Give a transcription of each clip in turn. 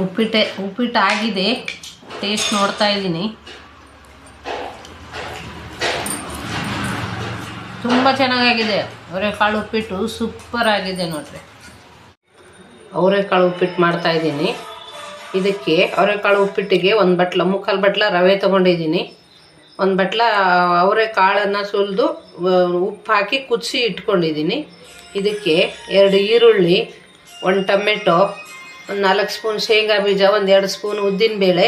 ಉಪ್ಪಿಟ್ಟು ಆಗಿದೆ. ಟೇಸ್ಟ್ ನೋಡ್ತಾ ಇದ್ದೀನಿ. ತುಂಬ ಚೆನ್ನಾಗಾಗಿದೆ. ಅವರೆಕಾಳು ಉಪ್ಪಿಟ್ಟು ಸೂಪರ್ ಆಗಿದೆ ನೋಡ್ರಿ. ಅವರೆಕಾಳು ಉಪ್ಪಿಟ್ಟು ಮಾಡ್ತಾಯಿದ್ದೀನಿ. ಇದಕ್ಕೆ ಅವರೆಕಾಳು ಉಪ್ಪಿಟ್ಟಿಗೆ ಒಂದು ಮುಕ್ಕಾಲು ಬಟ್ಲ ರವೆ ತೊಗೊಂಡಿದ್ದೀನಿ. ಒಂದು ಬಟ್ಲ ಅವರೆಕಾಳನ್ನು ಸುಲಿದು ಉಪ್ಪು ಹಾಕಿ ಕುದಿಸಿ ಇಟ್ಕೊಂಡಿದ್ದೀನಿ. ಇದಕ್ಕೆ 2 ಈರುಳ್ಳಿ, 1 ಟೊಮೆಟೊ, ಒಂದು 4 ಸ್ಪೂನ್ ಶೇಂಗಾ ಬೀಜ, ಒಂದು 2 ಸ್ಪೂನ್ ಉದ್ದಿನಬೇಳೆ,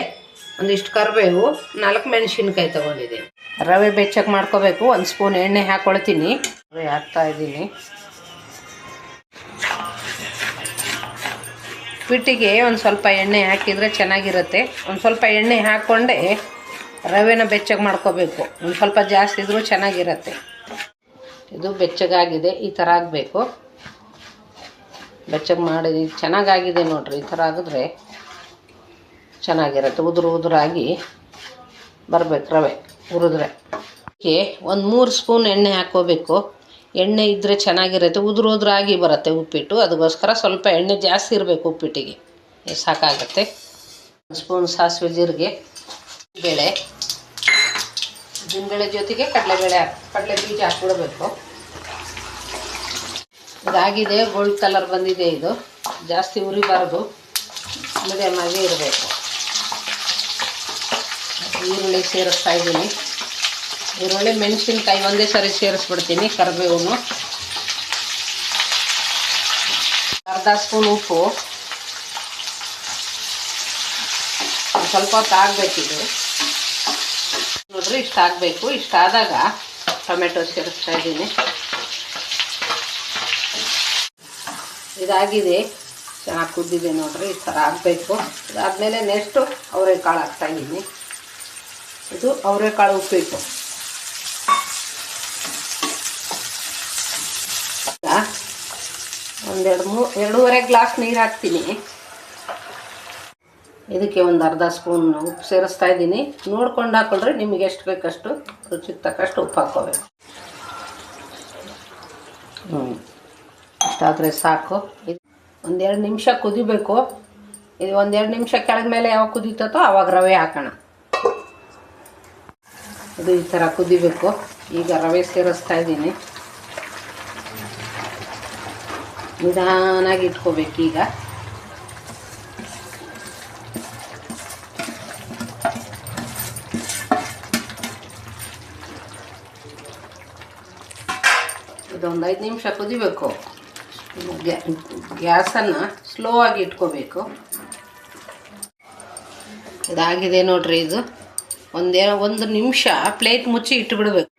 ಒಂದಿಷ್ಟು ಕರಿಬೇವು, 4 ಮೆಣಸಿನ್ಕಾಯಿ ತೊಗೊಂಡಿದ್ದೀನಿ. ರವೆ ಬೆಚ್ಚಗೆ ಮಾಡ್ಕೋಬೇಕು. 1 ಸ್ಪೂನ್ ಎಣ್ಣೆ ಹಾಕ್ಕೊಳ್ತೀನಿ. ರವೆ ಹಾಕ್ತಾಯಿದ್ದೀನಿ. ಉಪ್ಪಿಟ್ಟಿಗೆ ಒಂದು ಸ್ವಲ್ಪ ಎಣ್ಣೆ ಹಾಕಿದರೆ ಚೆನ್ನಾಗಿರುತ್ತೆ. ಒಂದು ಸ್ವಲ್ಪ ಎಣ್ಣೆ ಹಾಕ್ಕೊಂಡೆ ರವೆನ ಬೆಚ್ಚಗೆ ಮಾಡ್ಕೋಬೇಕು. ಒಂದು ಸ್ವಲ್ಪ ಜಾಸ್ತಿ ಇದ್ರೂ ಚೆನ್ನಾಗಿರುತ್ತೆ. ಇದು ಬೆಚ್ಚಗಾಗಿದೆ. ಈ ಥರ ಆಗಬೇಕು. ಬೆಚ್ಚಗೆ ಮಾಡಿ ಚೆನ್ನಾಗಾಗಿದೆ ನೋಡಿರಿ. ಈ ಥರ ಆಗಿದ್ರೆ ಚೆನ್ನಾಗಿರುತ್ತೆ. ಉದುರಾಗಿ ಬರಬೇಕು ರವೆ ಹುರಿದ್ರೆ. ಅದಕ್ಕೆ ಒಂದು 3 ಸ್ಪೂನ್ ಎಣ್ಣೆ ಹಾಕ್ಕೋಬೇಕು. ಎಣ್ಣೆ ಇದ್ದರೆ ಚೆನ್ನಾಗಿರುತ್ತೆ. ಉದುರಾಗಿ ಬರುತ್ತೆ ಉಪ್ಪಿಟ್ಟು. ಅದಕ್ಕೋಸ್ಕರ ಸ್ವಲ್ಪ ಎಣ್ಣೆ ಜಾಸ್ತಿ ಇರಬೇಕು ಉಪ್ಪಿಟ್ಟಿಗೆ. ಸಾಕಾಗುತ್ತೆ. 1 ಸ್ಪೂನ್ ಸಾಸಿವೆ, ಜೀರಿಗೆ, ಬೇಳೆ, ಉದ್ದಿನಬೇಳೆ ಜೊತೆಗೆ ಕಡಲೆ ಬೀಜ ಹಾಕ್ಬಿಡಬೇಕು. ಇದಾಗಿದೆ. ಗೋಲ್ಡ್ ಕಲರ್ ಬಂದಿದೆ. ಇದು ಜಾಸ್ತಿ ಉರಿಬಾರ್ದು, ಮೀಡಿಯಮ್ ಆಗಿ ಇರಬೇಕು. ಈರುಳ್ಳಿ ಸೇರಿಸ್ತಾ ಇದ್ದೀನಿ. ಈರುಳ್ಳಿ, ಮೆಣಸಿನ್ಕಾಯಿ ಒಂದೇ ಸರಿ ಸೇರಿಸ್ಬಿಡ್ತೀನಿ. ಕರಿಬೇವು, ಅರ್ಧ ಸ್ಪೂನ್ ಉಪ್ಪು, ಸ್ವಲ್ಪ ಹೊತ್ತು ಆಗಬೇಕಿದು ನೋಡ್ರಿ. ಇಷ್ಟು ಆಗಬೇಕು. ಇಷ್ಟಾದಾಗ ಟೊಮೆಟೊ ಸೇರಿಸ್ತಾ ಇದ್ದೀನಿ. ಇದಾಗಿದೆ. ಚೆನ್ನಾಗಿ ಕುದ್ದಿದೆ ನೋಡ್ರಿ. ಈ ಥರ ಆಗಬೇಕು. ಇದಾದಮೇಲೆ ನೆಕ್ಸ್ಟು ಅವರೆಕಾಳು ಹಾಕ್ತಾಯಿದ್ದೀನಿ. ಇದು ಅವರೆಕಾಳು ಉಪ್ಪಿಟ್ಟು. ಎರಡೂವರೆ ಗ್ಲಾಸ್ ನೀರು ಹಾಕ್ತೀನಿ. ಇದಕ್ಕೆ ಒಂದು ಅರ್ಧ ಸ್ಪೂನ್ ಉಪ್ಪು ಸೇರಿಸ್ತಾ ಇದ್ದೀನಿ. ನೋಡ್ಕೊಂಡು ಹಾಕ್ಕೊಳ್ರಿ. ನಿಮಗೆ ಎಷ್ಟು ಬೇಕಷ್ಟು ರುಚಿಗೆ ತಕ್ಕಷ್ಟು ಉಪ್ಪು ಹಾಕ್ಕೋಬೇಕು. ಇಷ್ಟಾದರೆ ಸಾಕು. ಇದು 1-2 ನಿಮಿಷ ಕುದಿಬೇಕು. ಇದು 1-2 ನಿಮಿಷ ಕೆಳಗೆ ಮೇಲೆ ಯಾವಾಗ ಕುದೀತೋ ಆವಾಗ ರವೆ ಹಾಕೋಣ. ಇದು ಈ ಥರ ಕುದಿಬೇಕು. ಈಗ ರವೆ ಸೇರಿಸ್ತಾ ಇದ್ದೀನಿ. ನಿಧಾನಾಗಿ ಇಟ್ಕೋಬೇಕು. ಈಗ ಇದೊಂದು 5 ನಿಮಿಷ ಕುದಿಬೇಕು. ಗ್ಯಾಸನ್ನು ಸ್ಲೋ ಆಗಿ ಇಟ್ಕೋಬೇಕು. ಇದಾಗಿದೆ ನೋಡ್ರಿ. ಇದು ಒಂದು ನಿಮಿಷ ಪ್ಲೇಟ್ ಮುಚ್ಚಿ ಇಟ್ಟುಬಿಡ್ಬೇಕು.